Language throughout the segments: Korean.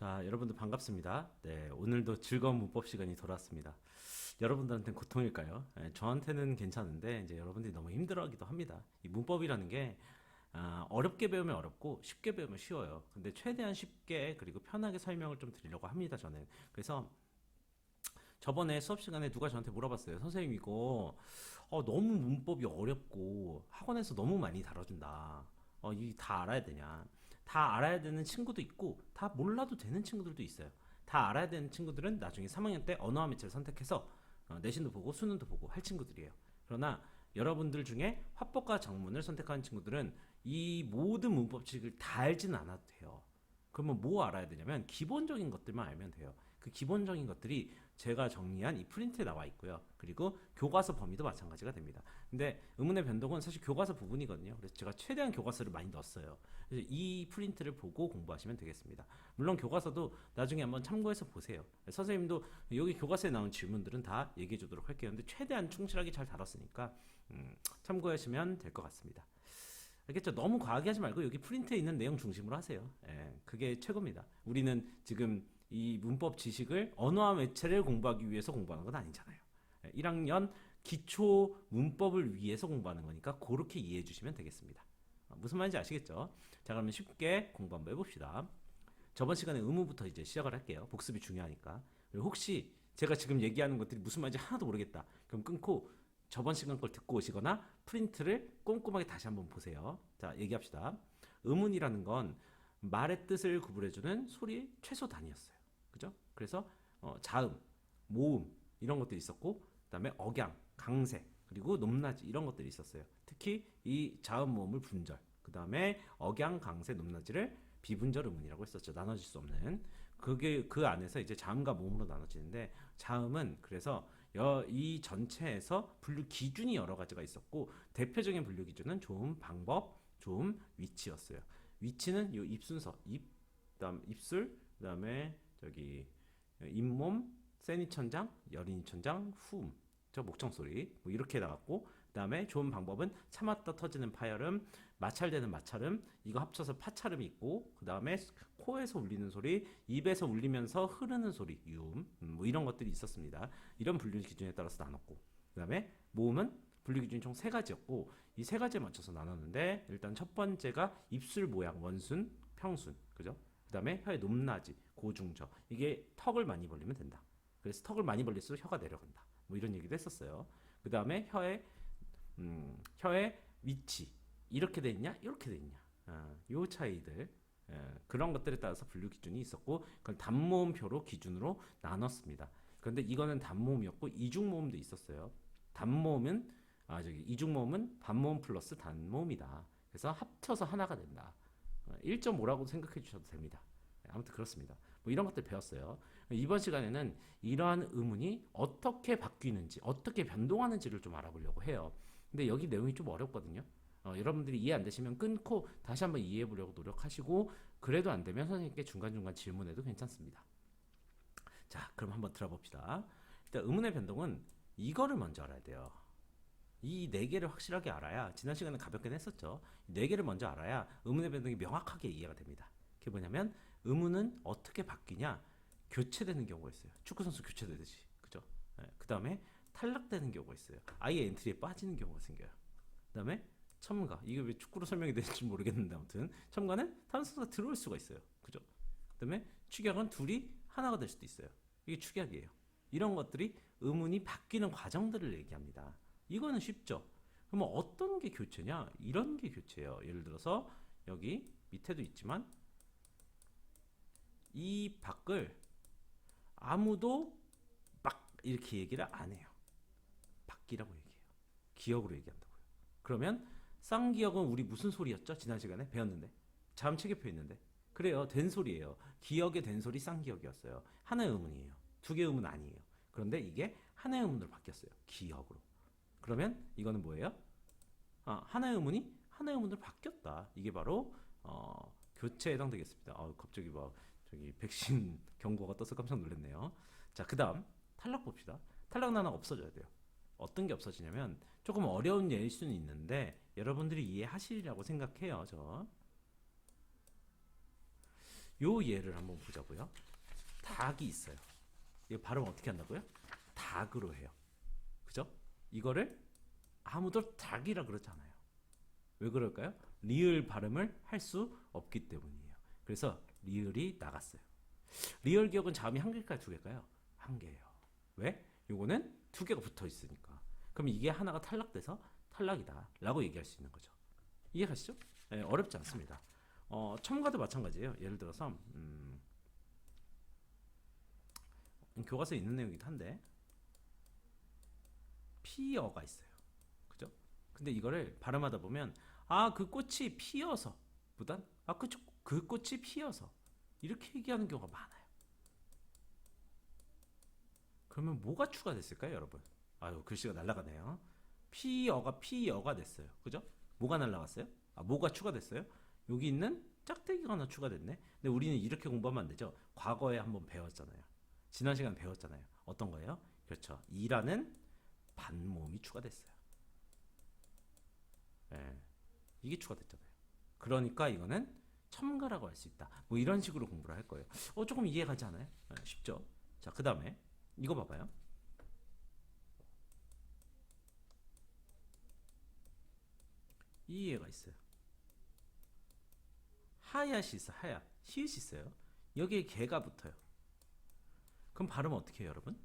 자, 여러분들 반갑습니다. 네, 오늘도 즐거운 문법 시간이 돌아왔습니다. 여러분들한테는 고통일까요? 저한테는 괜찮은데 이제 여러분들이 너무 힘들어하기도 합니다. 이 문법이라는 게 어렵게 배우면 어렵고 쉽게 배우면 쉬워요. 근데 최대한 쉽게 그리고 편하게 설명을 좀 드리려고 합니다, 저는. 그래서 저번에 수업 시간에 누가 저한테 물어봤어요. 선생님 이거 너무 문법이 어렵고 학원에서 너무 많이 다뤄준다. 이 다 알아야 되냐? 다 알아야 되는 친구도 있고 다 몰라도 되는 친구들도 있어요. 다 알아야 되는 친구들은 나중에 3학년 때 언어와 매체를 선택해서 내신도 보고 수능도 보고 할 친구들이에요. 그러나 여러분들 중에 화법과 정문을 선택하는 친구들은 이 모든 문법칙을 다 알지는 않아도 돼요. 그러면 뭐 알아야 되냐면 기본적인 것들만 알면 돼요. 그 기본적인 것들이 제가 정리한 이 프린트에 나와 있고요. 그리고 교과서 범위도 마찬가지가 됩니다. 근데 의문의 변동은 사실 교과서 부분이거든요. 그래서 제가 최대한 교과서를 많이 넣었어요. 그래서 이 프린트를 보고 공부하시면 되겠습니다. 물론 교과서도 나중에 한번 참고해서 보세요. 선생님도 여기 교과서에 나온 질문들은 다 얘기해 주도록 할게요. 근데 최대한 충실하게 잘 다뤘으니까 참고하시면 될 것 같습니다. 알겠죠? 너무 과하게 하지 말고 여기 프린트에 있는 내용 중심으로 하세요. 그게 최고입니다. 우리는 지금 이 문법 지식을 언어와 매체를 공부하기 위해서 공부하는 건 아니잖아요. 1학년 기초 문법을 위해서 공부하는 거니까 그렇게 이해해 주시면 되겠습니다. 무슨 말인지 아시겠죠? 자, 그러면 쉽게 공부 한번 해봅시다. 저번 시간에 의무부터 이제 시작을 할게요. 복습이 중요하니까. 그리고 혹시 제가 지금 얘기하는 것들이 무슨 말인지 하나도 모르겠다. 그럼 끊고 저번 시간 걸 듣고 오시거나 프린트를 꼼꼼하게 다시 한번 보세요. 자, 얘기합시다. 의문이라는 건 말의 뜻을 구분해주는 소리의 최소 단위였어요. 그죠? 그래서 자음, 모음 이런 것들이 있었고, 그다음에 억양, 강세, 그리고 높낮이 이런 것들이 있었어요. 특히 이 자음, 모음을 분절, 그다음에 억양, 강세, 높낮이를 비분절 의문이라고 했었죠. 나눠질 수 없는. 그게 그 안에서 이제 자음과 모음으로 나눠지는데, 자음은 그래서 이 전체에서 분류 기준이 여러 가지가 있었고, 대표적인 분류 기준은 좋은 방법, 좋은 위치였어요. 위치는 요 입순서, 그다음 입술, 그다음에 저기 잇몸, 세니천장, 여린이천장, 후음, 저 목청 소리 뭐 이렇게 나왔고, 그다음에 좋은 방법은 참았다 터지는 파열음, 마찰되는 마찰음, 이거 합쳐서 파찰음이 있고, 그다음에 코에서 울리는 소리, 입에서 울리면서 흐르는 소리, 유음, 뭐 이런 것들이 있었습니다. 이런 분류 기준에 따라서 나눴고, 그다음에 모음은 분류 기준이 총 세 가지였고, 이 세 가지에 맞춰서 나눴는데, 일단 첫 번째가 입술 모양, 원순, 평순, 그죠? 그다음에 혀의 높낮이, 고중저. 이게 턱을 많이 벌리면 된다. 그래서 턱을 많이 벌릴수록 혀가 내려간다. 뭐 이런 얘기도 했었어요. 그다음에 혀의 위치 이렇게 돼 있냐, 이렇게 돼 있냐. 요 차이들. 그런 것들에 따라서 분류 기준이 있었고, 그걸 단모음표로 기준으로 나눴습니다. 그런데 이거는 단모음이었고 이중모음도 있었어요. 단모음은 이중모음은 반모음 플러스 단모음이다. 그래서 합쳐서 하나가 된다. 1.5라고 생각해 주셔도 됩니다. 아무튼 그렇습니다. 뭐 이런 것들 배웠어요. 이번 시간에는 이러한 의문이 어떻게 바뀌는지, 어떻게 변동하는지를 좀 알아보려고 해요. 근데 여기 내용이 좀 어렵거든요. 여러분들이 이해 안 되시면 끊고 다시 한번 이해해 보려고 노력하시고, 그래도 안 되면 선생님께 중간중간 질문해도 괜찮습니다. 자, 그럼 한번 들어봅시다. 일단 의문의 변동은 이거를 먼저 알아야 돼요. 이 네 개를 확실하게 알아야, 지난 시간에 가볍게 했었죠. 네 개를 먼저 알아야 의문의 변동이 명확하게 이해가 됩니다. 그게 뭐냐면 의문은 어떻게 바뀌냐? 교체되는 경우가 있어요. 축구 선수 교체되듯이, 그죠? 그 다음에 탈락되는 경우가 있어요. 아예 엔트리에 빠지는 경우가 생겨요. 그 다음에 첨가, 이게 왜 축구로 설명이 되는지 모르겠는데 아무튼 첨가는 다른 선수가 들어올 수가 있어요. 그죠? 그 다음에 축약은 둘이 하나가 될 수도 있어요. 이게 축약이에요. 이런 것들이 의문이 바뀌는 과정들을 얘기합니다. 이거는 쉽죠. 그러면 어떤 게 교체냐? 이런 게 교체예요. 예를 들어서 여기 밑에도 있지만 이 밖을 아무도 막 이렇게 얘기를 안 해요. 밖이라고 얘기해요. 기억으로 얘기한다고요. 그러면 쌍기역은 우리 무슨 소리였죠? 지난 시간에 배웠는데. 자음 체계표 있는데. 그래요. 된 소리예요. 기억의 된 소리 쌍기역이었어요. 하나의 의문이에요. 두 개의 의문 아니에요. 그런데 이게 하나의 의문으로 바뀌었어요. 기억으로. 그러면 이거는 뭐예요? 하나의 의문이 하나의 의문으로 바뀌었다. 이게 바로 교체에 해당되겠습니다. 갑자기 막 저기 백신 경고가 떠서 깜짝 놀랐네요. 자, 그다음 탈락 봅시다. 탈락 나는 없어져야 돼요. 어떤 게 없어지냐면 조금 어려운 예일 수는 있는데 여러분들이 이해하시리라고 생각해요. 요 예를 한번 보자고요. 닭이 있어요. 이거 발음 어떻게 한다고요? 닭으로 해요. 그죠? 이거를 아무도 닭이라 그러지 않아요. 왜 그럴까요? 리을 발음을 할 수 없기 때문이에요. 그래서 리을이 나갔어요. 리을 기억은 자음이 한 개일까요? 두 개일까요? 한 개예요. 왜? 요거는 두 개가 붙어 있으니까. 그럼 이게 하나가 탈락돼서 탈락이다 라고 얘기할 수 있는 거죠. 이해가시죠? 네, 어렵지 않습니다. 첨가도 마찬가지예요. 예를 들어서 교과서에 있는 내용이기도 한데 피어가 있어요. 그죠? 근데 이거를 발음하다 보면 그 꽃이 피어서 보단 그 꽃이 피어서 이렇게 얘기하는 경우가 많아요. 그러면 뭐가 추가됐을까요, 여러분? 아유, 글씨가 날아가네요. 피어가 됐어요. 그죠? 뭐가 날아갔어요? 뭐가 추가됐어요? 여기 있는 짝대기가 하나 추가됐네. 근데 우리는 이렇게 공부하면 안 되죠. 과거에 한번 배웠잖아요. 지난 시간 배웠잖아요. 어떤 거예요? 그렇죠. 이라는 반모음이 추가됐어요. 예, 이게 추가됐잖아요. 그러니까 이거는 첨가라고 할 수 있다. 뭐 이런 식으로 공부를 할 거예요. 조금 이해가지 않아요? 쉽죠? 자, 그 다음에 이거 봐봐요. 이 얘가 있어요. 하얏이 있어. 하얏. 히읗이 있어요. 여기에 개가 붙어요. 그럼 발음 어떻게 해요, 여러분?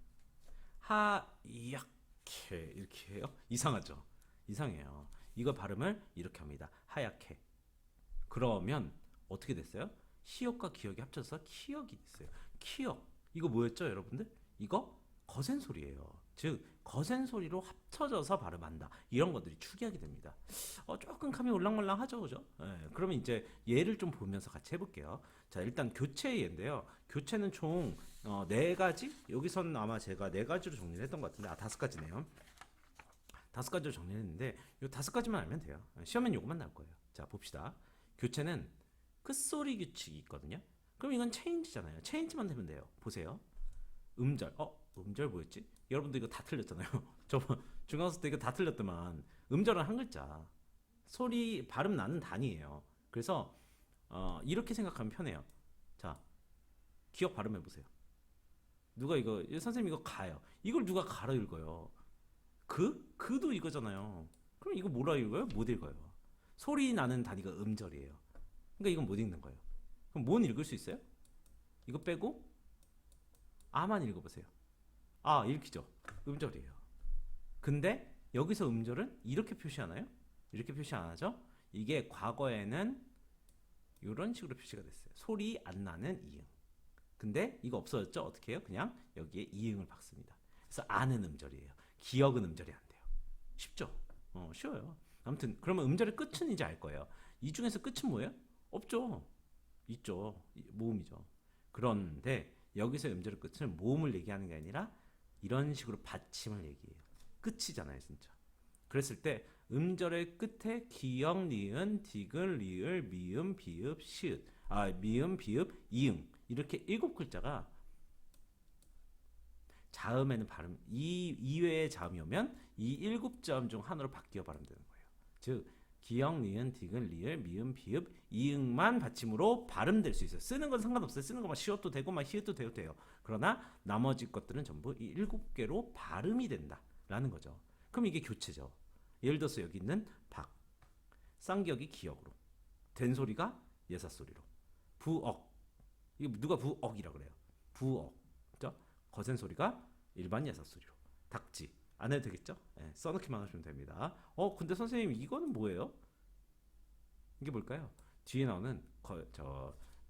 하얏케 이렇게 해요? 이상하죠? 이상해요. 이거 발음을 이렇게 합니다. 하얗게. 그러면 어떻게 됐어요? 시역과 기역이 합쳐서 키역이 됐어요. 키역. 이거 뭐였죠, 여러분들? 이거 거센 소리예요. 즉 거센 소리로 합쳐져서 발음한다. 이런 것들이 추기하게 됩니다. 조금 감이 올랑말랑하죠, 그죠? 그러면 이제 예를 좀 보면서 같이 해볼게요. 자, 일단 교체 예인데요. 교체는 총 네 가지. 여기서는 아마 제가 네 가지로 정리를 했던 것 같은데, 다섯 가지네요. 다섯 가지로 정리했는데 요 다섯 가지만 알면 돼요. 시험엔 요것만 나올 거예요. 자, 봅시다. 교체는 끝소리 규칙이 있거든요. 그럼 이건 체인지잖아요. 체인지만 되면 돼요. 보세요. 음절. 음절 뭐였지? 여러분들 이거 다 틀렸잖아요. 저번 중학생 때 이거 다 틀렸더만. 음절은 한 글자. 소리 발음 나는 단위예요. 그래서 이렇게 생각하면 편해요. 자, 기억 발음해 보세요. 누가 이거 선생님 이거 가요. 이걸 누가 가로 읽어요? 그도 이거잖아요. 그럼 이거 뭐라 읽어요? 못 읽어요. 소리 나는 단위가 음절이에요. 그러니까 이건 못 읽는 거예요. 그럼 뭔 읽을 수 있어요? 이거 빼고 아만 읽어보세요. 읽히죠. 음절이에요. 근데 여기서 음절은 이렇게 표시하나요? 이렇게 표시 안 하죠? 이게 과거에는 이런 식으로 표시가 됐어요. 소리 안 나는 이응. 근데 이거 없어졌죠? 어떻게 해요? 그냥 여기에 이응을 박습니다. 그래서 아는 음절이에요. 기억은 음절이 안 돼요. 쉽죠? 쉬워요. 아무튼 그러면 음절의 끝은 이제 알 거예요. 이 중에서 끝은 뭐예요? 없죠. 있죠. 모음이죠. 그런데 여기서 음절의 끝은 모음을 얘기하는 게 아니라 이런 식으로 받침을 얘기해요. 끝이잖아요, 진짜. 그랬을 때 음절의 끝에 기역, 니은, 디귿, 리을, 미음, 비읍, 시읒, 미음, 비읍, 이응 이렇게 일곱 글자가 자음에는 발음 이외의 자음이 오면 이 일곱 자음 중 하나로 바뀌어 발음되는 거예요. 즉 기역, 니은, 디귿, 리을, 미음, 비읍, 이응만 받침으로 발음될 수 있어요. 쓰는 건 상관없어요. 쓰는 거 막 시옷도 되고 막 히읗도 되고 돼요. 그러나 나머지 것들은 전부 이 일곱 개로 발음이 된다라는 거죠. 그럼 이게 교체죠. 예를 들어서 여기 있는 박, 쌍기역이 기역으로, 된소리가 예사소리로, 부억, 이거 누가 부억이라 그래요? 부억, 그죠? 거센 소리가 일반 예사소리로, 닥지 안 해도 되겠죠? 써놓기만 하시면 됩니다. 근데 선생님 이거는 뭐예요? 이게 뭘까요? 뒤에 나오는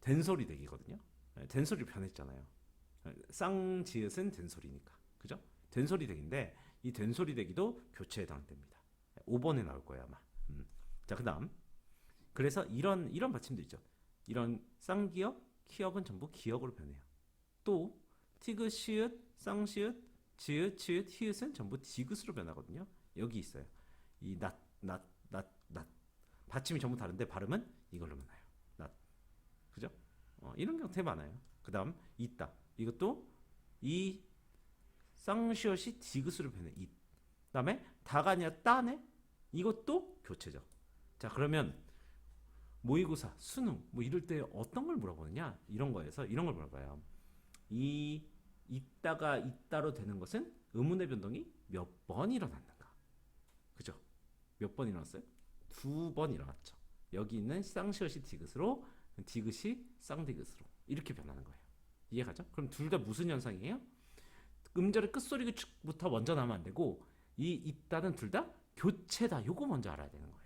된소리 대기거든요. 된소리로 변했잖아요. 쌍지읒은 된소리니까, 그죠? 된소리 대기인데 이 된소리 대기도 교체에 해당됩니다. 5번에 나올 거예요 아마. 자, 그다음 그래서 이런 받침도 있죠. 이런 쌍기역, 키역은 전부 기역으로 변해요. 또 티귿, 시읒, 쌍시읒, 지읒, 치읒, 히읗은 전부 디귿으로 변하거든요. 여기 있어요. 이 낫 받침이 전부 다른데 발음은 이걸로만 나요. 낫, 그죠? 이런 경우 되게 많아요. 그다음 있다. 이것도 이 쌍시읒이 디귿으로 변해. 이. 그다음에 다가 아니라 따네. 이것도 교체죠. 자, 그러면 모의고사, 수능 뭐 이럴 때 어떤 걸 물어보느냐 이런 거에서 이런 걸 물어봐요. 이 있다가 있다로 되는 것은 의문의 변동이 몇 번 일어났는가? 그죠? 몇 번 일어났어요? 2번 일어났죠. 여기 있는 쌍시옷이 디귿으로 디귿이 쌍디귿으로 이렇게 변하는 거예요. 이해가죠? 그럼 둘 다 무슨 현상이에요? 음절의 끝소리 규칙부터 먼저 나면 안 되고 이 있다는 둘 다 교체다. 요거 먼저 알아야 되는 거예요.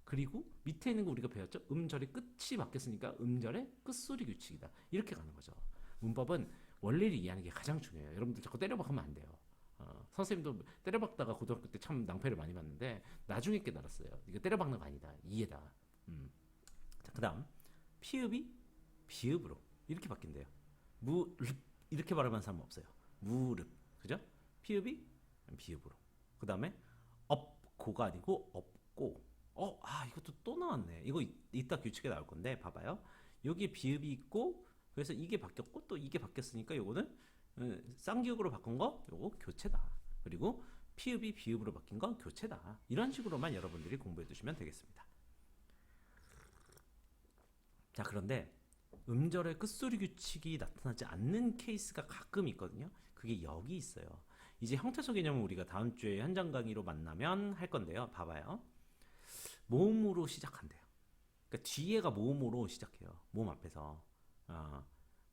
그리고 밑에 있는 거 우리가 배웠죠? 음절의 끝이 바뀌었으니까 음절의 끝소리 규칙이다. 이렇게 가는 거죠. 문법은 원리를 이해하는 게 가장 중요해요. 여러분들 자꾸 때려박으면 안 돼요. 선생님도 때려박다가 고등학교 때 참 낭패를 많이 봤는데 나중에 깨달았어요. 이거 때려박는 거 아니다. 이해다. 자, 그다음 피읍이 비읍으로 이렇게 바뀐대요. 무릅 이렇게 발음하는 사람 없어요. 무릅, 그죠? 피읍이 비읍으로. 그 다음에 업고가 아니고 업고. 이것도 또 나왔네. 이거 이따 규칙에 나올 건데 봐봐요. 여기에 비읍이 있고 그래서 이게 바뀌었고 또 이게 바뀌었으니까 요거는 쌍기역으로 바꾼 거 요거 교체다. 그리고 피읍이 비읍으로 바뀐 건 교체다. 이런 식으로만 여러분들이 공부해 두시면 되겠습니다. 자, 그런데 음절의 끝소리 규칙이 나타나지 않는 케이스가 가끔 있거든요. 그게 여기 있어요. 이제 형태소 개념은 우리가 다음 주에 현장 강의로 만나면 할 건데요. 봐봐요. 모음으로 시작한대요. 그러니까 뒤에가 모음으로 시작해요. 모음 앞에서.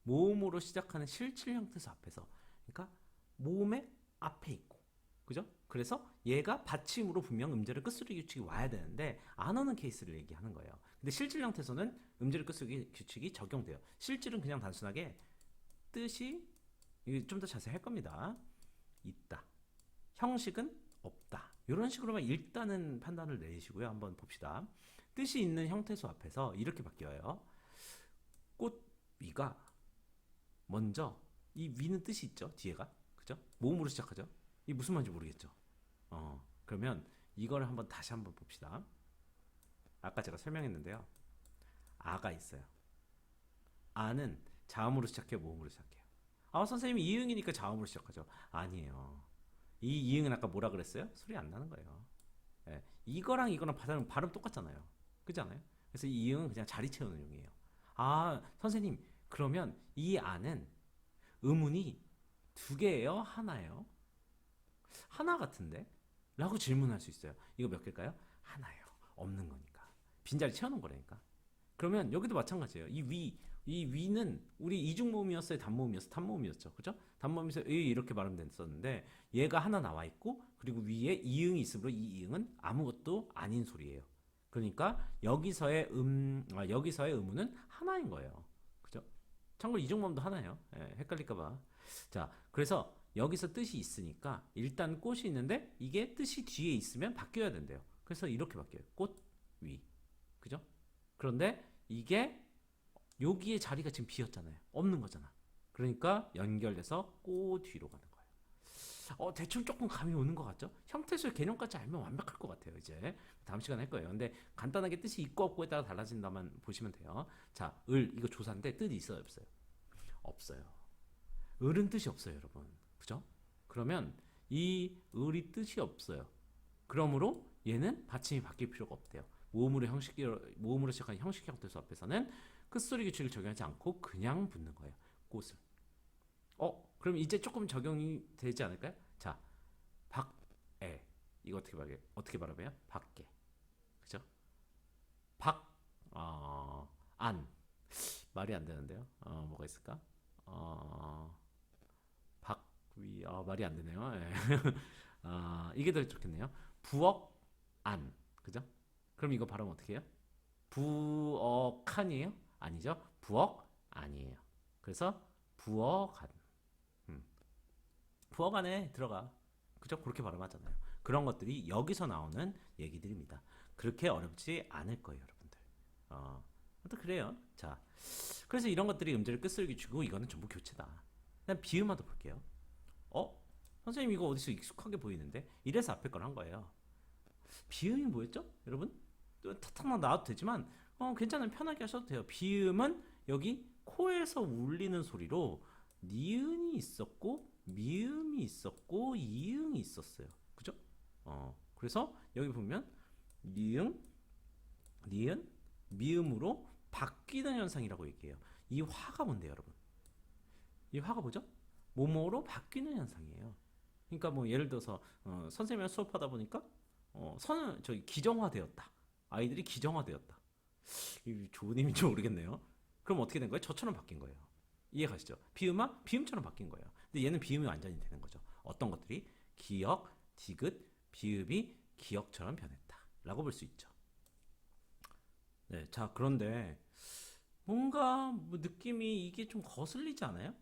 모음으로 시작하는 실질 형태소 앞에서. 그러니까 모음의 앞에 있고. 그죠? 그래서 얘가 받침으로 분명 음절의 끝소리 규칙이 와야 되는데 안 오는 케이스를 얘기하는 거예요. 근데 실질 형태에서는 음절의 끝소리 규칙이 적용돼요. 실질은 그냥 단순하게 뜻이 좀 더 자세히 할 겁니다. 있다. 형식은 없다. 이런 식으로만 일단은 판단을 내시고요. 한번 봅시다. 뜻이 있는 형태소 앞에서 이렇게 바뀌어요. 꽃 위가 먼저 이 위는 뜻이 있죠. 뒤에가. 그죠? 모음으로 시작하죠. 이게 무슨 말인지 모르겠죠. 그러면 이거를 한번 다시 한번 봅시다. 아까 제가 설명했는데요. 아가 있어요. 아는 자음으로 시작해요, 모음으로 시작해요. 선생님이 이응이니까 자음으로 시작하죠. 아니에요. 이 이응은 아까 뭐라 그랬어요? 소리 안 나는 거예요. 예, 이거랑 이거랑 발음 똑같잖아요. 그렇지 않아요? 그래서 이 이응은 그냥 자리 채우는 용이에요. 선생님, 그러면 이 아는 의문이 2개예요? 하나예요? 하나 같은데? 라고 질문할 수 있어요. 이거 몇 개일까요? 하나예요. 없는 거니까. 빈자리 채워놓은 거라니까. 그러면 여기도 마찬가지예요. 이 위는 우리 이중모음이었어요? 단모음이었어요? 단모음이었죠. 그죠? 단모음에서 이렇게 발음됐었는데 얘가 하나 나와 있고 그리고 위에 이응이 있으므로 이 이응은 아무것도 아닌 소리예요. 그러니까 여기서의 의문은 하나인 거예요. 그죠? 참고로 이중모음도 하나예요. 헷갈릴까봐. 자, 그래서 여기서 뜻이 있으니까 일단 꽃이 있는데 이게 뜻이 뒤에 있으면 바뀌어야 된대요. 그래서 이렇게 바뀌어요. 꽃 위. 그죠? 그런데 이게 여기에 자리가 지금 비었잖아요. 없는 거잖아. 그러니까 연결돼서 꼬 뒤로 가는 거예요. 대충 조금 감이 오는 것 같죠? 형태소의 개념까지 알면 완벽할 것 같아요. 이제 다음 시간에 할 거예요. 근데 간단하게 뜻이 있고 없고에 따라 달라진다만 보시면 돼요. 자, 을 이거 조사인데 뜻이 있어요, 없어요? 없어요. 을은 뜻이 없어요, 여러분. 그죠? 그러면 이 을이 뜻이 없어요. 그러므로 얘는 받침이 바뀔 필요가 없대요. 모음으로 시작하는 형식 형태소 앞에서는 끝소리 규칙을 적용하지 않고 그냥 붙는 거예요. 꽃을. 그럼 이제 조금 적용이 되지 않을까요? 자, 밖에 이거 어떻게 발음해요? 밖에. 그죠? 안 말이 안 되는데요. 뭐가 있을까? 박위 말이 안 되네요. 예. 이게 더 좋겠네요. 부엌 안 그죠? 그럼 이거 발음 어떻게 해요? 부엌한이에요? 아니죠. 부엌 아니에요. 그래서 부엌한. 부엌안에 들어가. 그죠? 그렇게 발음하잖아요. 그런 것들이 여기서 나오는 얘기들입니다. 그렇게 어렵지 않을 거예요, 여러분들. 또 그래요. 자, 그래서 이런 것들이 음절의 끝소리 규칙이고 이거는 전부 교체다. 그다음 비음화도 볼게요. 선생님 이거 어디서 익숙하게 보이는데? 이래서 앞에 걸 한 거예요. 비음이 뭐였죠? 여러분? 탁탁 나와도 되지만 괜찮아요. 편하게 하셔도 돼요. 비음은 여기 코에서 울리는 소리로 니은이 있었고 미음이 있었고 이응이 있었어요. 그죠? 그래서 여기 보면 니은, 니은, 미음으로 바뀌는 현상이라고 얘기해요. 이 화가 뭔데요, 여러분? 이 화가 뭐죠? 뭐뭐로 바뀌는 현상이에요. 그러니까 뭐 예를 들어서 선생님이랑 수업하다 보니까 선은 저기 기정화되었다. 아이들이 기정화되었다. 이 좋은 의미인지 모르겠네요. 그럼 어떻게 된 거예요? 저처럼 바뀐 거예요. 이해 가시죠? 비음아 비음처럼 바뀐 거예요. 근데 얘는 비음이 완전히 되는 거죠. 어떤 것들이 기역, 디귿, 비읍이 기역처럼 변했다라고 볼 수 있죠. 네, 자 그런데 뭔가 뭐 느낌이 이게 좀 거슬리지 않아요?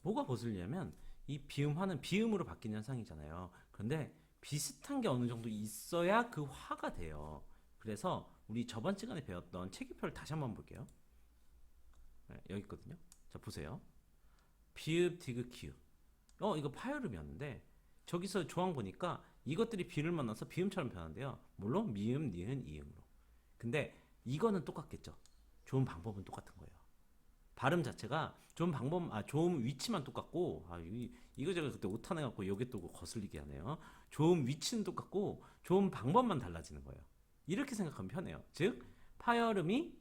뭐가 거슬리냐면 이 비음화는 비음으로 바뀌는 현상이잖아요. 그런데 비슷한 게 어느 정도 있어야 그 화가 돼요. 그래서 우리 저번 시간에 배웠던 체기표를 다시 한번 볼게요. 네, 여기 있거든요. 자 보세요. 비읍, 디귿, 기읍. 이거 파열음이었는데 저기서 조항 보니까 이것들이 비를 만나서 비음처럼 변한대요. 물론 미음, 니은, 이음으로. 근데 이거는 똑같겠죠. 좋은 방법은 똑같은 거예요. 발음 자체가 좋은 방법, 좋은 위치만 똑같고, 이거 제가 그때 오타내 갖고 여기 또 거슬리게 하네요. 좋은 위치는 똑같고, 좋은 방법만 달라지는 거예요. 이렇게 생각하면 편해요. 즉, 파열음이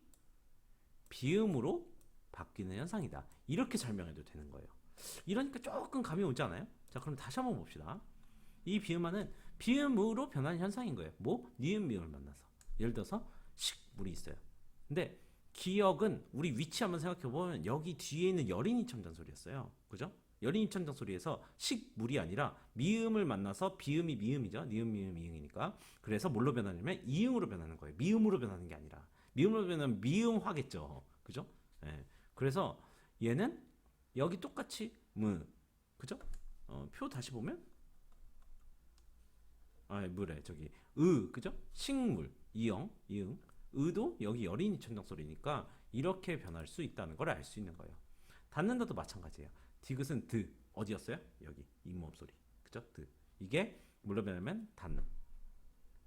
비음으로 바뀌는 현상이다. 이렇게 설명해도 되는 거예요. 이러니까 조금 감이 오지 않아요? 자, 그럼 다시 한번 봅시다. 이 비음화는 비음으로 변하는 현상인 거예요. 뭐? 니은, 미음을 만나서. 예를 들어서, 식물이 있어요. 근데 기역은 우리 위치 한번 생각해보면 여기 뒤에 있는 여린이 첨단소리였어요. 그죠? 여린이 첨단소리에서 식물이 아니라 미음을 만나서 비음이 미음이죠. 니은 미음 이응이니까. 그래서 뭘로 변하냐면 이응으로 변하는 거예요. 미음으로 변하는 게 아니라. 미음으로 변하면 미음화겠죠. 그죠? 예. 그래서 얘는 여기 똑같이 그죠? 표 다시 보면 물에 저기 그죠? 식물 이영 이응 의도 여기 여린이 천장 소리니까 이렇게 변할 수 있다는 걸 알 수 있는 거예요. 닫는다도 마찬가지예요. 디귿은 드 어디였어요? 여기 잇몸 소리 그죠? 드 이게 뭘로 변하면 닫는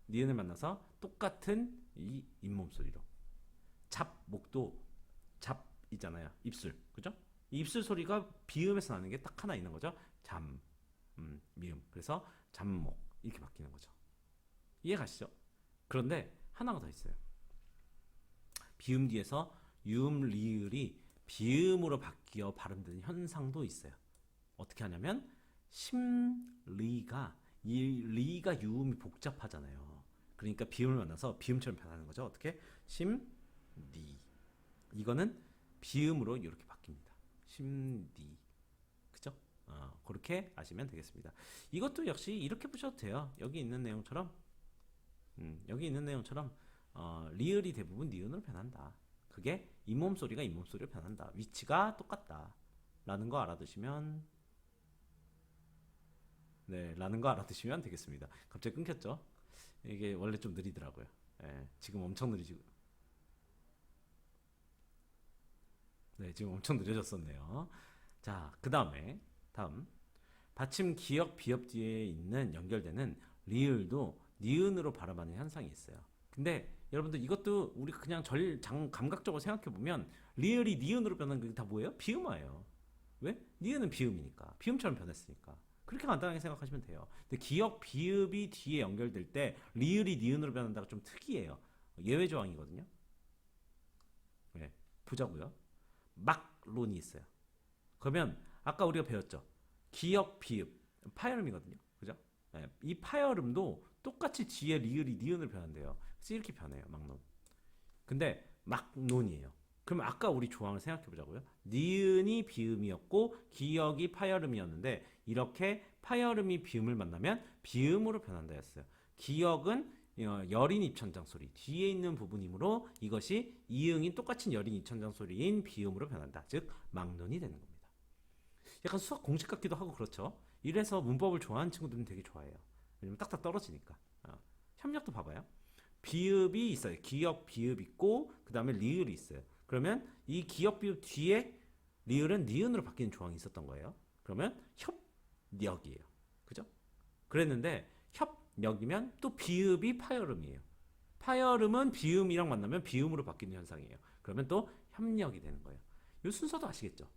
니은을 만나서 똑같은 이 잇몸 소리로 잡목도 잡 있잖아요. 입술 그죠? 이 입술 소리가 비음에서 나는 게 딱 하나 있는 거죠. 잠 미음 그래서 잠목 이렇게 바뀌는 거죠. 이해 가시죠? 그런데 하나가 더 있어요. 비음 뒤에서 유음, 리을이 비음으로 바뀌어 발음되는 현상도 있어요. 어떻게 하냐면 심리가 이 리가 유음이 복잡하잖아요. 그러니까 비음을 만나서 비음처럼 변하는 거죠. 어떻게? 심리 이거는 비음으로 이렇게 바뀝니다. 심리 그죠? 그렇게 아시면 되겠습니다. 이것도 역시 이렇게 보셔도 돼요. 여기 있는 내용처럼 리을이 대부분 니은으로 변한다. 그게 잇몸 소리가 잇몸 소리로 변한다. 위치가 똑같다. 라는 거 알아두시면 라는 거 알아두시면 되겠습니다. 갑자기 끊겼죠? 이게 원래 좀 느리더라고요. 지금 엄청 느리지고. 지금 엄청 느려졌었네요. 자, 다음 받침 기역 비역 뒤에 있는 연결되는 리을도 니은으로 발음하는 현상이 있어요. 근데 여러분들 이것도 우리 그냥 감각적으로 생각해 보면 리을이 니은으로 변하는 게 다 뭐예요? 비음화예요. 왜? 니은은 비음이니까. 비음처럼 변했으니까. 그렇게 간단하게 생각하시면 돼요. 근데 기역 비읍이 뒤에 연결될 때 리을이 니은으로 변한다가 좀 특이해요. 예외 조항이거든요. 보자고요. 막론이 있어요. 그러면 아까 우리가 배웠죠. 기역 비읍 파열음이거든요. 그죠? 이 파열음도 똑같이 뒤에 리을이 니은으로 변한대요. 그래서 이렇게 변해요. 막론. 근데 막론이에요. 그럼 아까 우리 조항을 생각해 보자고요. 니은이 비음이었고 기역이 파열음이었는데 이렇게 파열음이 비음을 만나면 비음으로 변한다 했어요. 기역은 여린 입천장 소리 뒤에 있는 부분이므로 이것이 이응이 똑같은 여린 입천장 소리인 비음으로 변한다. 즉 막론이 되는 겁니다. 약간 수학 공식 같기도 하고 그렇죠. 이래서 문법을 좋아하는 친구들은 되게 좋아해요. 왜냐면 딱딱 떨어지니까. 협력도 봐봐요. 비읍이 있어요. 기역 비읍 있고 그 다음에 리을이 있어요. 그러면 이 기역 비읍 뒤에 리을은 니은으로 바뀌는 조항이 있었던 거예요. 그러면 협력이에요. 그죠? 그랬는데 협력이면 또 비읍이 파열음이에요. 파열음은 비음이랑 만나면 비음으로 바뀌는 현상이에요. 그러면 또 협력이 되는 거예요. 이 순서도 아시겠죠?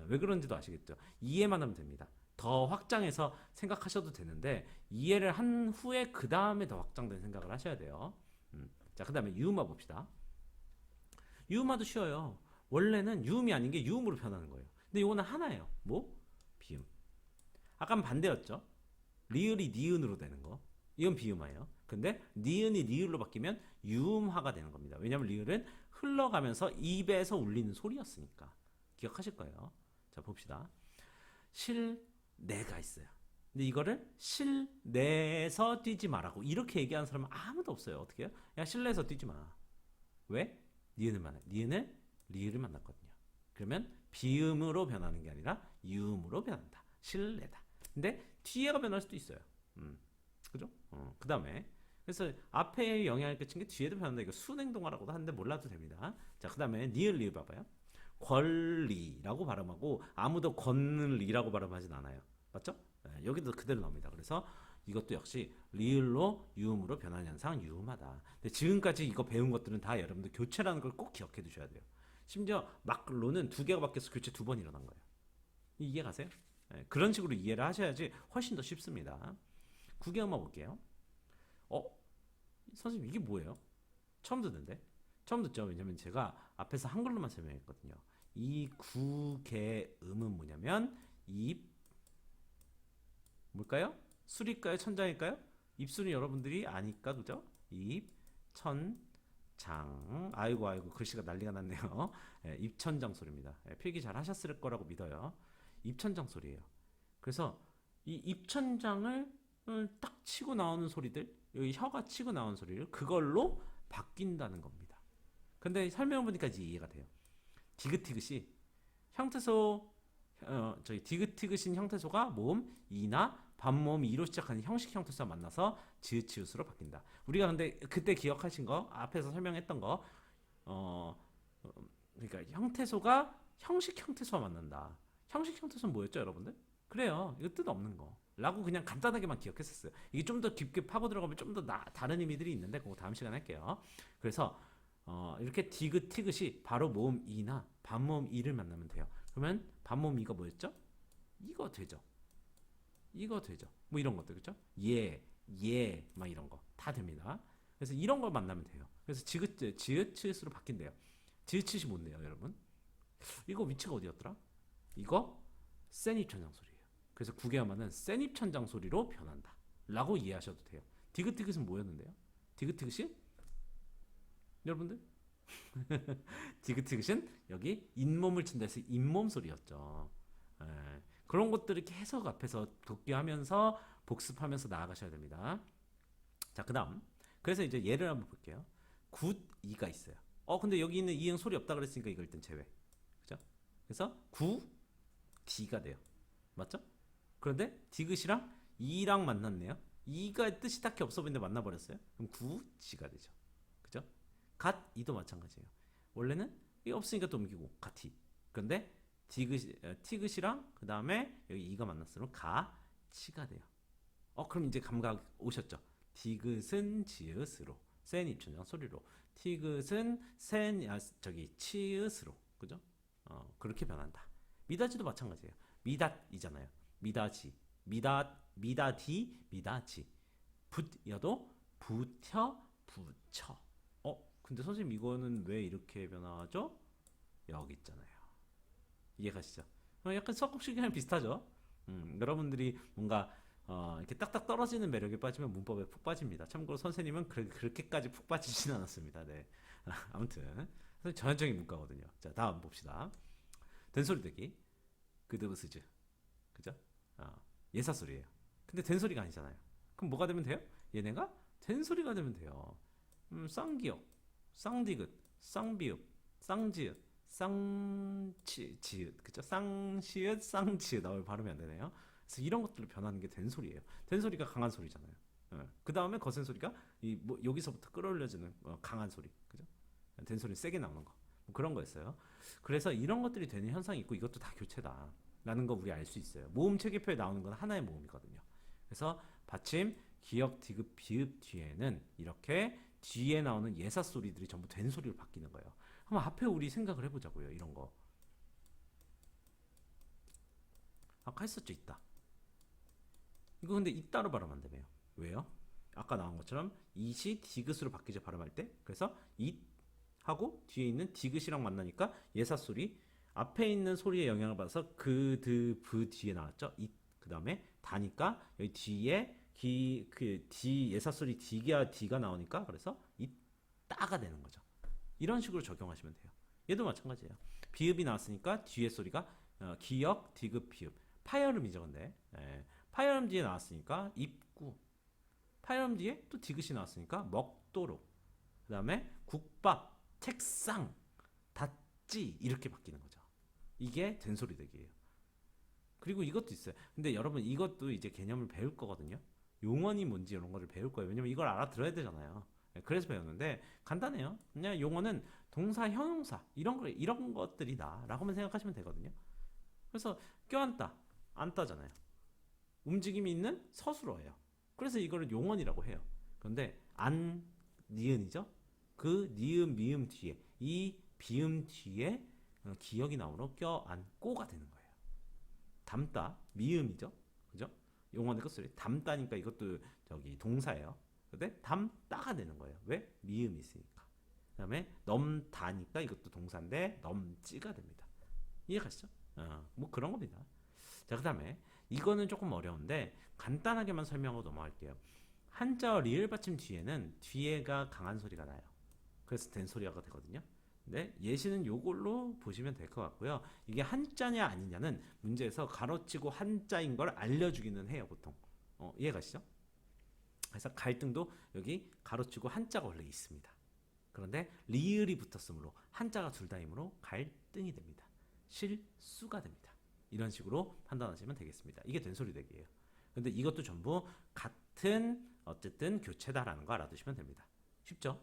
왜 그런지도 아시겠죠? 이해만 하면 됩니다. 더 확장해서 생각하셔도 되는데 이해를 한 후에 그 다음에 더 확장된 생각을 하셔야 돼요. 자, 그 다음에 유음화 봅시다. 유음화도 쉬워요. 원래는 유음이 아닌 게 유음으로 변하는 거예요. 근데 이거는 하나예요. 뭐? 비음. 아까는 반대였죠. 리을이 니은으로 되는 거. 이건 비음화예요. 근데 니은이 리을로 바뀌면 유음화가 되는 겁니다. 왜냐면 리을은 흘러가면서 입에서 울리는 소리였으니까. 기억하실 거예요. 자, 봅시다. 실내가 있어요. 근데 이거를 실내에서 뛰지 마라고 이렇게 얘기하는 사람은 아무도 없어요. 어떻게 해요? 야, 실내에서 뛰지 마. 왜? 니은을 만나. 니은을 리을을 만났거든요. 그러면 비음으로 변하는 게 아니라 유음으로 변한다. 실내다. 근데 뒤에가 변할 수도 있어요. 그죠? 그 다음에 그래서 앞에 영향을 끼친 게 뒤에도 변한다. 이거 순행동화라고도 하는데 몰라도 됩니다. 자, 그 다음에 니을 리을 봐봐요. 권리라고 발음하고 아무도 권리라고 발음하진 않아요. 맞죠? 네, 여기도 그대로 나옵니다. 그래서 이것도 역시 리을로 유음으로 변하는 현상 유음하다. 근데 지금까지 이거 배운 것들은 다 여러분들 교체라는 걸 꼭 기억해 두셔야 돼요. 심지어 막로는 두 개가 바뀌어서 교체 두 번 일어난 거예요. 이해 가세요? 네, 그런 식으로 이해를 하셔야지 훨씬 더 쉽습니다. 구개 한번 볼게요. 어? 선생님 이게 뭐예요? 처음 듣는데? 처음 듣죠? 왜냐면 제가 앞에서 한글로만 설명했거든요. 이 구개음은 뭐냐면 입 뭘까요? 술일까요? 천장일까요? 입술은 여러분들이 아니까 그죠? 입, 천, 장. 아이고 아이고 글씨가 난리가 났네요. 예, 입천장 소리입니다. 예, 필기 잘 하셨을 거라고 믿어요. 입천장 소리예요. 그래서 이 입천장을 딱 치고 나오는 소리들, 여기 혀가 치고 나오는 소리를 그걸로 바뀐다는 겁니다. 근데 설명해 보니까 이제 이해가 돼요. 디귿티귿이 형태소 저희 디귿티귿인 형태소가 모음 이나 반모음 이로 시작하는 형식 형태소와 만나서 지읒지읒으로 바뀐다. 우리가 근데 그때 기억하신 거 앞에서 설명했던 거 그러니까 형태소가 형식 형태소와 만난다. 형식 형태소는 뭐였죠, 여러분들? 그래요. 이거 뜻 없는 거. 라고 그냥 간단하게만 기억했었어요. 이게 좀 더 깊게 파고 들어가면 좀 더 다른 의미들이 있는데 그거 다음 시간에 할게요. 그래서 이렇게 디귿티귿이 바로 모음 이나 반모음 이를 만나면 돼요. 그러면 반모음 이가 뭐였죠? 이거 되죠. 이거 되죠. 뭐 이런 것들 그죠? 막 이런 거 다 됩니다. 그래서 이런 걸 만나면 돼요. 그래서 지읒으로 바뀐대요. 지읒이 뭔데요, 여러분? 이거 위치가 어디였더라? 이거 센 입천장 소리예요. 그래서 구개화만은 센 입천장 소리로 변한다. 라고 이해하셔도 돼요. 디귿티귿은 뭐였는데요? 디귿티귿이 여러분들 디귿티귿은 여기 잇몸을 친다 해서 잇몸 소리였죠. 에, 그런 것들을 계속 앞에서 독기하면서 복습하면서 나아가셔야 됩니다. 자, 그 다음 그래서 이제 예를 한번 볼게요. 굿이가 있어요. 근데 여기 있는 이응 소리 없다 그랬으니까 이거 일단 제외. 그죠? 그래서 디가 돼요. 맞죠? 그런데 디귿이랑 이랑 만났네요. 이가 뜻이 딱히 없어 보이는데 만나버렸어요. 그럼 지가 되죠. 그죠? 갓이도 마찬가지예요. 원래는 이게 없으니까 또 옮기고 갓이. 그런데 티귿이랑 그 다음에 여기 이가 만났으면 가치가 돼요. 그럼 이제 감각 오셨죠? 디귿은 지읒으로 센 입천장 소리로 티귿은 치읒으로 그죠? 그렇게 변한다. 미다지도 마찬가지예요. 미닷이잖아요. 미다지, 미다지. 붓여도 부텨, 부쳐. 근데 선생님 이거는 왜 이렇게 변화하죠? 여기 있잖아요. 이해가시죠? 약간 석국식이랑 비슷하죠? 여러분들이 뭔가 이렇게 딱딱 떨어지는 매력에 빠지면 문법에 푹 빠집니다. 참고로 선생님은 그렇게까지 푹 빠지진 않았습니다. 네. 아무튼 전형적인 문과거든요. 자, 다음 봅시다. 된소리대기 그드브스즈 그죠? 예사소리예요. 근데 된소리가 아니잖아요. 그럼 뭐가 되면 돼요? 얘네가 된소리가 되면 돼요. 쌍기역, 쌍디귿, 쌍비읍, 쌍지읒, 쌍지읒 그죠? 쌍시읒, 쌍지읒 발음이 안 되네요. 그래서 이런 것들로 변하는 게 된소리예요. 된소리가 강한 소리잖아요. 그 다음에 거센 소리가 뭐 여기서부터 끌어올려지는 강한 소리, 그죠? 된소리 세게 나오는 거, 뭐 그런 거였어요. 그래서 이런 것들이 되는 현상이 있고 이것도 다 교체다라는 거 우리 알 수 있어요. 모음 체계표에 나오는 건 하나의 모음이거든요. 그래서 받침, 기역, 디귿, 비읍 뒤에는 이렇게 뒤에 나오는 예사 소리들이 전부 된 소리로 바뀌는 거예요. 한번 앞에 우리 생각을 해보자고요. 이런 거 아까 했었죠. 있다. 이거 근데 있다로 발음한다며요. 왜요? 아까 나온 것처럼 이시 디귿으로 바뀌죠. 발음할 때. 그래서 잇 하고 뒤에 있는 디귿이랑 만나니까 예사 소리 앞에 있는 소리에 영향을 받아서 그, 드, 브 뒤에 나왔죠. 그 다음에 다니까 여기 뒤에 디 예사 소리 디가 나오니까 그래서 이 따가 되는 거죠. 이런 식으로 적용하시면 돼요. 얘도 마찬가지예요. 비읍이 나왔으니까 뒤에 소리가 기역, 디귿, 비읍. 파열음이죠, 근데. 파열음 뒤에 나왔으니까 입구. 파열음 뒤에 또 디귿이 나왔으니까 먹도록. 그 다음에 국밥, 책상, 닫지 이렇게 바뀌는 거죠. 이게 된소리대기예요. 그리고 이것도 있어요. 근데 여러분 이것도 이제 개념을 배울 거거든요. 용언이 뭔지 이런 거를 배울 거예요. 왜냐면 이걸 알아들어야 되잖아요. 그래서 배웠는데 간단해요. 그냥 용어는 동사, 형용사 이런 것들이다라고만 생각하시면 되거든요. 그래서 껴안다, 안다잖아요. 움직임이 있는 서술어예요. 그래서 이거를 용언이라고 해요. 그런데 안 니은이죠. 그 니은 미음 뒤에 이 비음 뒤에 기억이 나오므로 껴안고가 되는 거예요. 담다 미음이죠. 그죠? 용언의 끝소리 담다니까 이것도 저기 동사예요. 근데 담다가 되는 거예요. 왜? 미음이 있으니까. 그다음에 넘다니까 이것도 동사인데 넘지가 됩니다. 이해가시죠? 뭐 그런 겁니다. 자, 그다음에 이거는 조금 어려운데 간단하게만 설명하고 넘어갈게요. 한자어 리을 받침 뒤에는 뒤에가 강한 소리가 나요. 그래서 된소리가 되거든요. 네, 예시는 요걸로 보시면 될 것 같고요. 이게 한자냐 아니냐는 문제에서 가로치고 한자인 걸 알려주기는 해요, 보통. 이해가시죠? 그래서 갈등도 여기 가로치고 한자가 원래 있습니다. 그런데 리을이 붙었으므로 한자가 둘 다이므로 갈등이 됩니다. 실수가 됩니다. 이런 식으로 판단하시면 되겠습니다. 이게 된소리대기예요. 근데 이것도 전부 같은 어쨌든 교체다라는 거 알아두시면 됩니다. 쉽죠?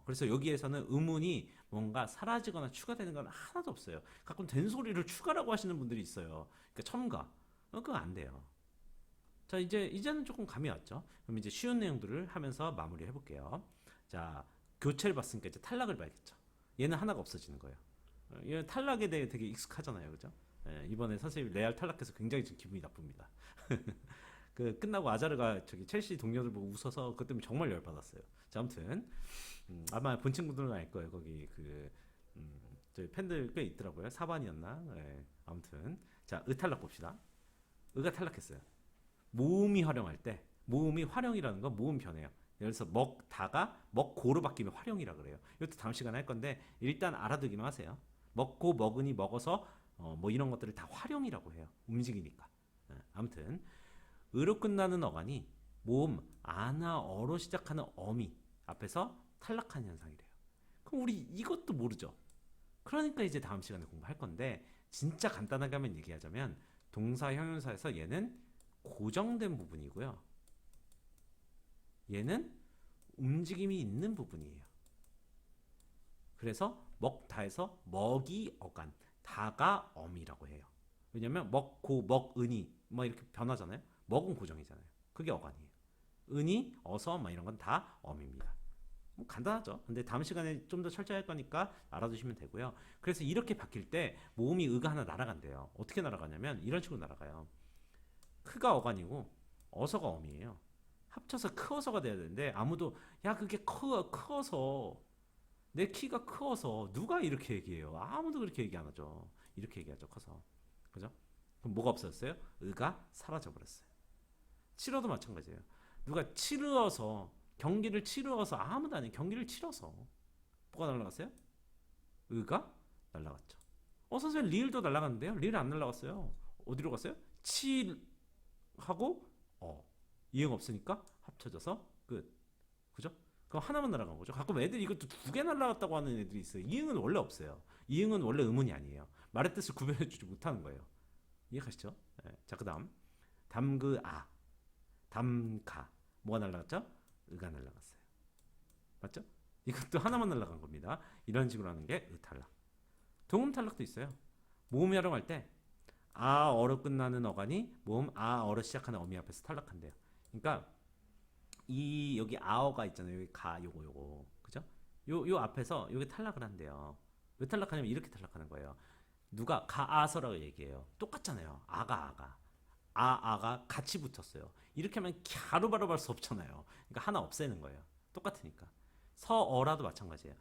그래서 여기에서는 의문이 뭔가 사라지거나 추가되는 건 하나도 없어요. 가끔 된소리를 추가라고 하시는 분들이 있어요. 그러니까 첨가. 그거 안 돼요. 자, 이제는 조금 감이 왔죠? 그럼 이제 쉬운 내용들을 하면서 마무리 해볼게요. 자, 교체를 봤으니까 이제 탈락을 봐야겠죠. 얘는 하나가 없어지는 거예요. 얘는 탈락에 대해 되게 익숙하잖아요. 그죠? 이번에 선생님 레알 탈락해서 굉장히 지금 기분이 나쁩니다. 그 끝나고 아자르가 저기 첼시 동료들 보고 웃어서 그것 때문에 정말 열받았어요. 자, 아무튼 아마 본 친구들은 알 거예요. 거기 저희 팬들 꽤 있더라고요. 사반이었나? 아무튼 자, 탈락 봅시다. 가 탈락했어요. 모음이 활용할 때 모음이 활용이라는 건 모음 변해요. 그래서 먹다가 먹고로 바뀌면 활용이라 그래요. 이것도 다음 시간에 할 건데 일단 알아두기만 하세요. 먹고 먹으니 먹어서 뭐 이런 것들을 다 활용이라고 해요. 움직이니까. 아무튼 으로 끝나는 어간이 모음 아나 어로 시작하는 어미 앞에서 탈락한 현상이래요. 그럼 우리 이것도 모르죠. 그러니까 이제 다음 시간에 공부할 건데 진짜 간단하게 한번 얘기하자면 동사 형용사에서 얘는 고정된 부분이고요. 얘는 움직임이 있는 부분이에요. 그래서 먹다에서 먹이 어간, 다가 어미라고 해요. 왜냐면 먹고 먹으니 뭐 이렇게 변하잖아요. 먹은 고정이잖아요. 그게 어간이에요. 은이, 어서 막 이런 건 다 어미입니다. 뭐 간단하죠. 근데 다음 시간에 좀 더 철저히 할 거니까 알아두시면 되고요. 그래서 이렇게 바뀔 때 모음이 의가 하나 날아간대요. 어떻게 날아가냐면 이런 식으로 날아가요. 크가 어간이고 어서가 어미예요. 합쳐서 크어서가 돼야 되는데 아무도 야 그게 커서 내 키가 커서 누가 이렇게 얘기해요. 아무도 그렇게 얘기 안 하죠. 이렇게 얘기하죠. 커서. 그죠? 그럼 뭐가 없어졌어요? 의가 사라져 버렸어요. 치러도 마찬가지예요. 누가 치르어서 경기를 치르어서 아무도 아니에요. 경기를 치러서 뭐가 날라갔어요? 의가 날라갔죠. 선생님 리을도 날라갔는데요. 리을 안 날라갔어요. 어디로 갔어요? 치 하고 이응 없으니까 합쳐져서 끝. 그죠? 그럼 하나만 날아간 거죠. 가끔 애들이 이것도 두 개 날아갔다고 하는 애들이 있어요. 이응은 원래 없어요. 이응은 원래 의문이 아니에요. 말의 뜻을 구별해주지 못하는 거예요. 이해가시죠? 자, 그 다음 담그아 담가 뭐가 날아갔죠? 의가 날아갔어요. 맞죠? 이것도 하나만 날아간 겁니다. 이런 식으로 하는 게 의탈락. 동음 탈락도 있어요. 모음이 활용할 때 아어로 끝나는 어간이 모음 아어로 시작하는 어미 앞에서 탈락한대요. 그러니까 이 여기 아어가 있잖아요. 여기 가 요거 그죠? 요 앞에서 여기 탈락을 한대요. 왜 탈락하냐면 이렇게 탈락하는 거예요. 누가 가아서라고 얘기해요. 똑같잖아요. 아가 같이 붙었어요. 이렇게 하면 갸루 바로 할 수 없잖아요. 그러니까 하나 없애는 거예요. 똑같으니까. 서어라도 마찬가지예요.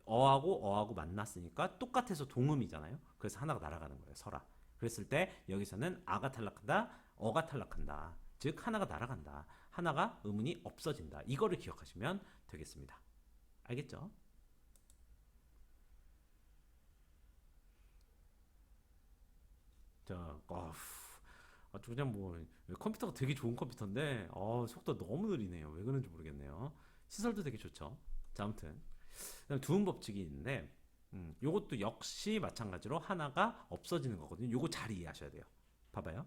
어하고 만났으니까 똑같아서 동음이잖아요. 그래서 하나가 날아가는 거예요. 서라. 그랬을 때 여기서는 아가 탈락한다, 어가 탈락한다. 즉 하나가 날아간다. 하나가 의문이 없어진다. 이거를 기억하시면 되겠습니다. 알겠죠? 자, 아주 그냥 뭐 컴퓨터가 되게 좋은 컴퓨터인데 속도 너무 느리네요. 왜 그런지 모르겠네요. 시설도 되게 좋죠. 자, 아무튼 그다음에 두음 법칙이 있는데 요것도 역시 마찬가지로 하나가 없어지는 거거든요. 요거 잘 이해하셔야 돼요. 봐봐요.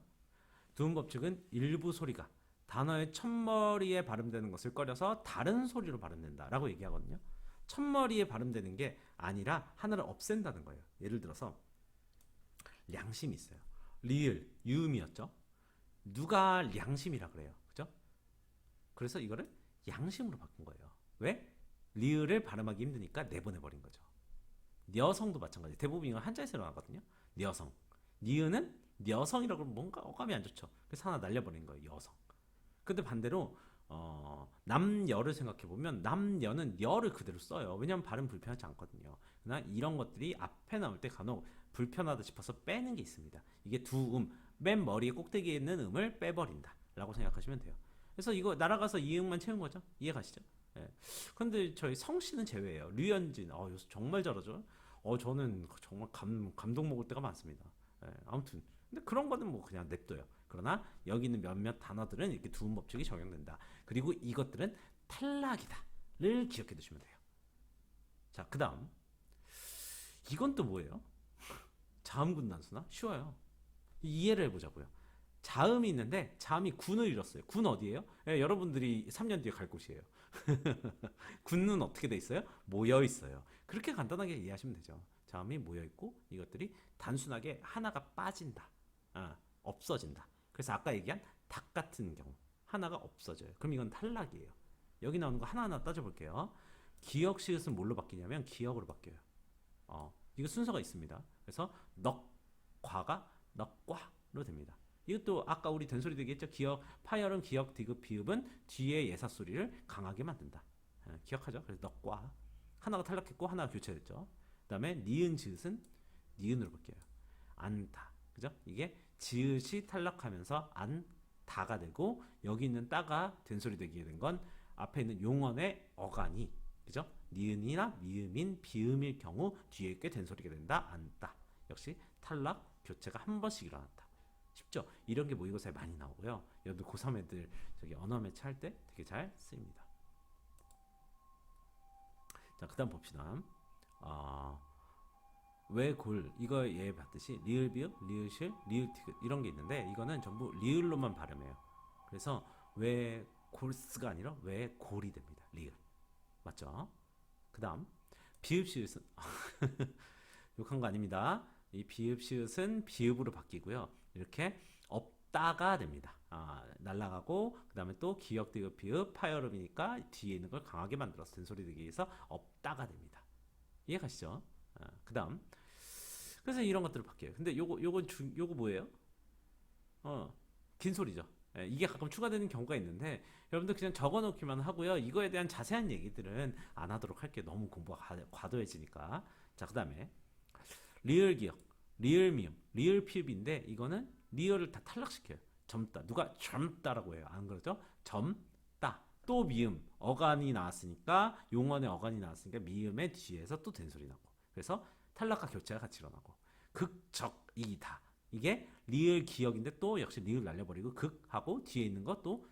두음 법칙은 일부 소리가 단어의 첫머리에 발음되는 것을 꺼려서 다른 소리로 발음된다라고 얘기하거든요. 첫머리에 발음되는 게 아니라 하나를 없앤다는 거예요. 예를 들어서 량심이 있어요. 리을, 유음이었죠. 누가 량심이라 그래요. 그죠? 그래서 이거를 양심으로 바꾼 거예요. 왜? 리을을 발음하기 힘드니까 내보내버린 거죠. 여성도 마찬가지. 대부분 이건 한자에서 나왔거든요. 여성. 니은은 여성이라고 하면 뭔가 어감이 안 좋죠. 그래서 하나 날려버린 거예요. 여성. 근데 반대로 남여를 생각해 보면 남여는 여를 그대로 써요. 왜냐하면 발음 불편하지 않거든요. 그러나 이런 것들이 앞에 나올 때 간혹 불편하다 싶어서 빼는 게 있습니다. 이게 두 맨 머리에 꼭대기에 있는 음을 빼버린다라고 생각하시면 돼요. 그래서 이거 날아가서 이 음만 채운 거죠. 이해 가시죠? 예. 근데 저희 성씨는 제외예요. 류현진, 요새 정말 잘하죠. 저는 정말 감동 먹을 때가 많습니다. 예, 아무튼 근데 그런 거는 뭐 그냥 냅둬요. 그러나 여기 있는 몇몇 단어들은 이렇게 두음 법칙이 적용된다. 그리고 이것들은 탈락이다를 기억해 두시면 돼요. 자, 그다음 이건 또 뭐예요? 자음군 단수나 쉬워요. 이해를 해보자고요. 자음이 있는데 자음이 군을 잃었어요. 군 어디예요? 예, 여러분들이 3년 뒤에 갈 곳이에요. 군은 어떻게 돼 있어요? 모여 있어요. 그렇게 간단하게 이해하시면 되죠. 자음이 모여 있고 이것들이 단순하게 하나가 빠진다. 없어진다. 그래서 아까 얘기한 닭 같은 경우 하나가 없어져요. 그럼 이건 탈락이에요. 여기 나오는 거 하나하나 따져볼게요. 기역 시읒은 뭘로 바뀌냐면 기역으로 바뀌어요. 이거 순서가 있습니다. 그래서 넉과가 넉과로 됩니다. 이것도 아까 우리 된소리 되겠죠? 기역, 파열은 기역, 디귿, 비읍은 뒤에 예사 소리를 강하게 만든다. 기억하죠? 그래서 넉과 하나가 탈락했고 하나가 교체됐죠. 그다음에 니은 지읒은 니은으로 바뀌어요. 안다, 그죠? 이게 지읒이 탈락하면서 안다가 되고 여기 있는 따가 된소리 되게 된 건 앞에 있는 용언의 어간이, 그죠? 니은이나 미음인 비음일 경우 뒤에 있게 된소리가 된다. 안다. 역시 탈락, 교체가 한 번씩 일어났다. 쉽죠? 이런 게 모의고사에 많이 나오고요. 여러분 고3 애들 저기 언어 매치할 때 되게 잘 쓰입니다. 자, 그다음 봅시다. 왜골 이거 예 봤듯이 리을 비읍, 리을 실, 리을 티귿 이런 게 있는데 이거는 전부 리을로만 발음해요. 그래서 왜 골스가 아니라 왜 골이 됩니다. 리을. 맞죠? 그다음 비읍 시읒은 욕한 거 아닙니다. 이 비읍 시읒은 비읍으로 바뀌고요. 이렇게 없다가 됩니다. 날라가고 그다음에 또 기역 디귿 비읍 파열음이니까 뒤에 있는 걸 강하게 만들어서 된소리 되기 위해서 없다가 됩니다. 이해가시죠? 그다음 그래서 이런 것들을 바뀌어요. 근데 요거 뭐예요? 긴 소리죠. 이게 가끔 추가되는 경우가 있는데 여러분들 그냥 적어놓기만 하고요. 이거에 대한 자세한 얘기들은 안 하도록 할게요. 너무 공부가 과도해지니까. 자, 그 다음에 리을 기억, 리을 미음, 리을 피읍인데 이거는 리을을 다 탈락시켜요. 젊다. 누가 젊다라고 해요. 안 그러죠? 젊다. 또 미음, 어간이 나왔으니까 용언의 어간이 나왔으니까 미음의 뒤에서 또 된소리 나고. 그래서 탈락과 교체가 같이 일어나고 극적이다. 이게 리을 기억인데 또 역시 리을 날려버리고 극하고 뒤에 있는 것도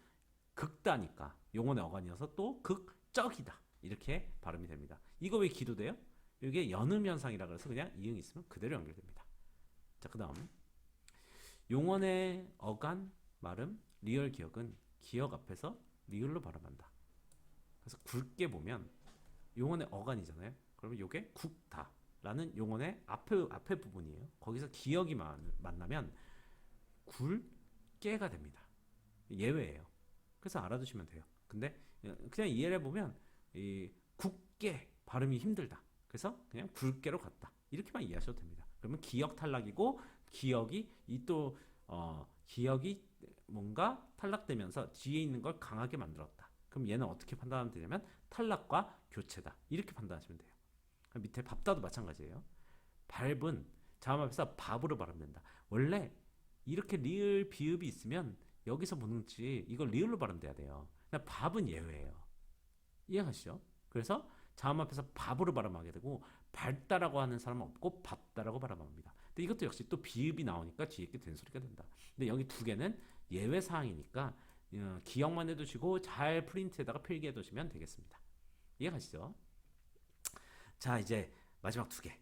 극다니까 용언의 어간이어서 또 극적이다. 이렇게 발음이 됩니다. 이거 왜 기도돼요? 이게 연음 현상이라 그래서 그냥 이응이 있으면 그대로 연결됩니다. 자, 그 다음 용언의 어간 발음 리을 기억은 기억 앞에서 리을로 발음한다. 그래서 굵게 보면 용언의 어간이잖아요. 그러면 이게 굵다라는 용언의 앞에 부분이에요. 거기서 기억이 만나면 굵게가 됩니다. 예외예요. 그래서 알아두시면 돼요. 근데 그냥 이해를 해보면 이 굵게 발음이 힘들다. 그래서 그냥 굵게로 갔다. 이렇게만 이해하셔도 됩니다. 그러면 기억 탈락이고 기억이 기억이 뭔가 탈락되면서 뒤에 있는 걸 강하게 만들었다. 그럼 얘는 어떻게 판단하면 되냐면 탈락과 교체다. 이렇게 판단하시면 돼요. 밑에 밥다도 마찬가지예요. 밟은 자음 앞에서 밥으로 발음된다. 원래 이렇게 리을 비읍이 있으면 여기서 보는지 이걸 리을로 발음돼야 돼요. 그냥 밥은 예외예요. 이해가시죠? 그래서 자음 앞에서 밥으로 발음하게 되고 밟다라고 하는 사람은 없고 밥다라고 발음합니다. 근데 이것도 역시 또 비읍이 나오니까 뒤에 게 된소리가 된다. 근데 여기 두 개는 예외 사항이니까 기억만 해두시고 잘 프린트에다가 필기해 두시면 되겠습니다. 이해가시죠? 자, 이제 마지막 두 개.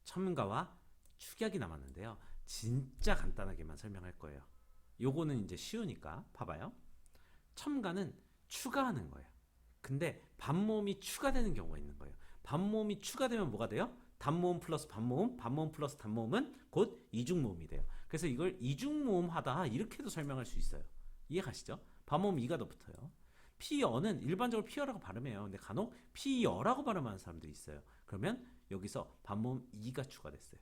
첨가와 축약이 남았는데요. 진짜 간단하게만 설명할 거예요. 요거는 이제 쉬우니까 봐봐요. 첨가는 추가하는 거예요. 근데 반모음이 추가되는 경우가 있는 거예요. 반모음이 추가되면 뭐가 돼요? 단모음 플러스 반모음, 반모음 플러스 단모음은 곧 이중모음이 돼요. 그래서 이걸 이중모음 하다 이렇게도 설명할 수 있어요. 이해가시죠? 반모음 이가 더 붙어요. 피어는 일반적으로 피어라고 발음해요. 근데 간혹 피어라고 발음하는 사람들이 있어요. 그러면 여기서 반모음 이가 추가됐어요.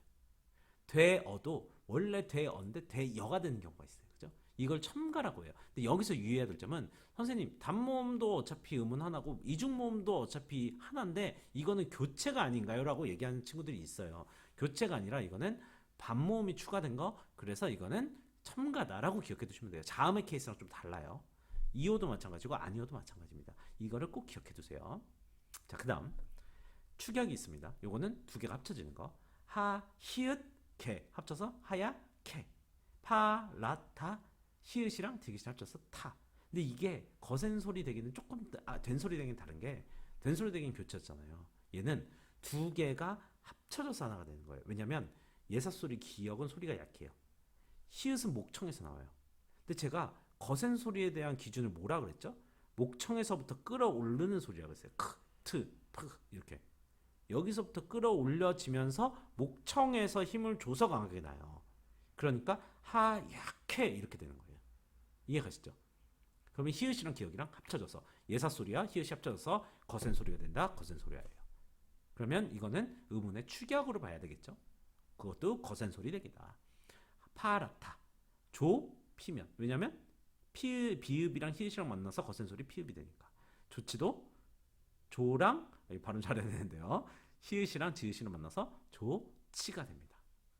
되어도 원래 되어인데 되여가 되는 경우가 있어요. 그죠? 이걸 첨가라고 해요. 근데 여기서 유의해야 될 점은 선생님 단모음도 어차피 음은 하나고 이중모음도 어차피 하나인데 이거는 교체가 아닌가요? 라고 얘기하는 친구들이 있어요. 교체가 아니라 이거는 반모음이 추가된 거 그래서 이거는 첨가다라고 기억해 두시면 돼요. 자음의 케이스랑 좀 달라요. 이어도 마찬가지고 아니어도 마찬가지입니다. 이거를 꼭 기억해 두세요. 자, 그 다음 축약이 있습니다. 요거는 두 개가 합쳐지는 거. 하, 히읗, 개 합쳐서 하야, 캐. 파, 라, 타, 히읗이랑 디귿이 합쳐서 타. 근데 이게 거센 소리 되기는 조금 된 소리 되기는 다른 게 된 소리 되기는 교체였잖아요. 얘는 두 개가 합쳐져서 하나가 되는 거예요. 왜냐면 예사소리 기역은 소리가 약해요. 히읗은 목청에서 나와요. 근데 제가 거센 소리에 대한 기준을 뭐라 그랬죠? 목청에서부터 끌어오르는 소리라고 했어요. 크, 트, 프 이렇게. 여기서부터 끌어올려지면서 목청에서 힘을 줘서 강하게 나요. 그러니까 하약해 이렇게 되는 거예요. 이해가시죠? 그러면 히읗이랑 기역이랑 합쳐져서 예사소리와 히읗이 합쳐져서 거센 소리가 된다. 거센 소리예요. 그러면 이거는 의문의 축약으로 봐야 되겠죠? 그것도 거센 소리 되기다. 파라타 조 피면 왜냐면 비읍이랑 히읗이랑 만나서 거센 소리 피읍이 되니까 조치도 조랑 발음 잘해야 되는데요. 히읗이랑 지읒이랑 만나서 조치가 됩니다.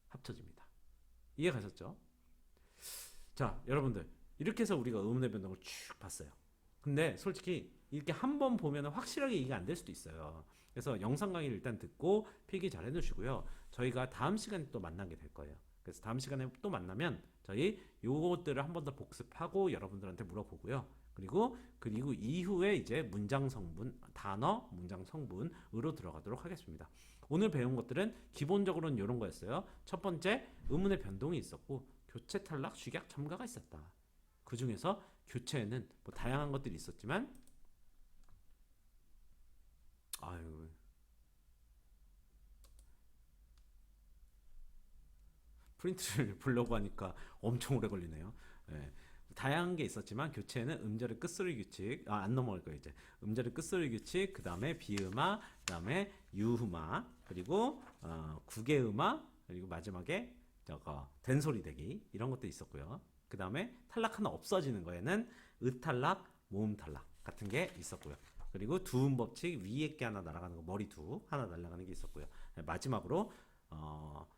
합쳐집니다. 이해 가셨죠? 자, 여러분들 이렇게 해서 우리가 의문의 변동을 쭉 봤어요. 근데 솔직히 이렇게 한 번 보면 확실하게 이해가 안 될 수도 있어요. 그래서 영상 강의를 일단 듣고 필기 잘 해두시고요. 저희가 다음 시간에 또 만나게 될 거예요. 그래서 다음 시간에 또 만나면 저희 요것들을 한 번 더 복습하고 여러분들한테 물어보고요. 그리고 이후에 이제 문장 성분, 단어, 문장 성분으로 들어가도록 하겠습니다. 오늘 배운 것들은 기본적으로는 이런 거였어요. 첫 번째, 의문의 변동이 있었고 교체, 탈락, 축약, 첨가가 있었다. 그 중에서 교체에는 뭐 다양한 것들이 있었지만 아유 프린트를 보려고 하니까 엄청 오래 걸리네요. 네. 다양한 게 있었지만 교체는 음절의 끝소리 규칙 안 넘어갈 거예요. 이제 음절의 끝소리 규칙 그 다음에 비음화 그 다음에 유음화 그리고 구개음화 그리고 마지막에 저거 된소리 대기 이런 것도 있었고요. 그 다음에 탈락 하나 없어지는 거에는 으탈락 모음탈락 같은 게 있었고요. 그리고 두음 법칙 위에 게 하나 날아가는 거 머리 두 하나 날아가는 게 있었고요. 마지막으로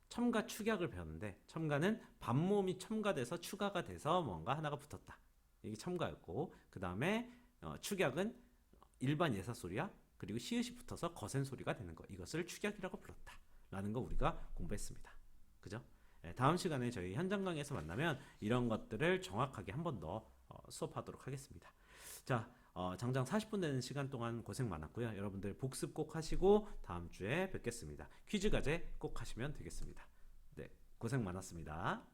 첨가 축약을 배웠는데 첨가는 반모음이 첨가돼서 추가가 돼서 뭔가 하나가 붙었다. 이게 첨가였고 그 다음에 축약은 일반 예사소리야 그리고 시읒이 붙어서 거센 소리가 되는 거 이것을 축약이라고 불렀다 라는 거 우리가 공부했습니다. 그죠? 다음 시간에 저희 현장 강의에서 만나면 이런 것들을 정확하게 한 번 더 수업하도록 하겠습니다. 자, 장장 40분 되는 시간 동안 고생 많았고요. 여러분들 복습 꼭 하시고 다음 주에 뵙겠습니다. 퀴즈 과제 꼭 하시면 되겠습니다. 네, 고생 많았습니다.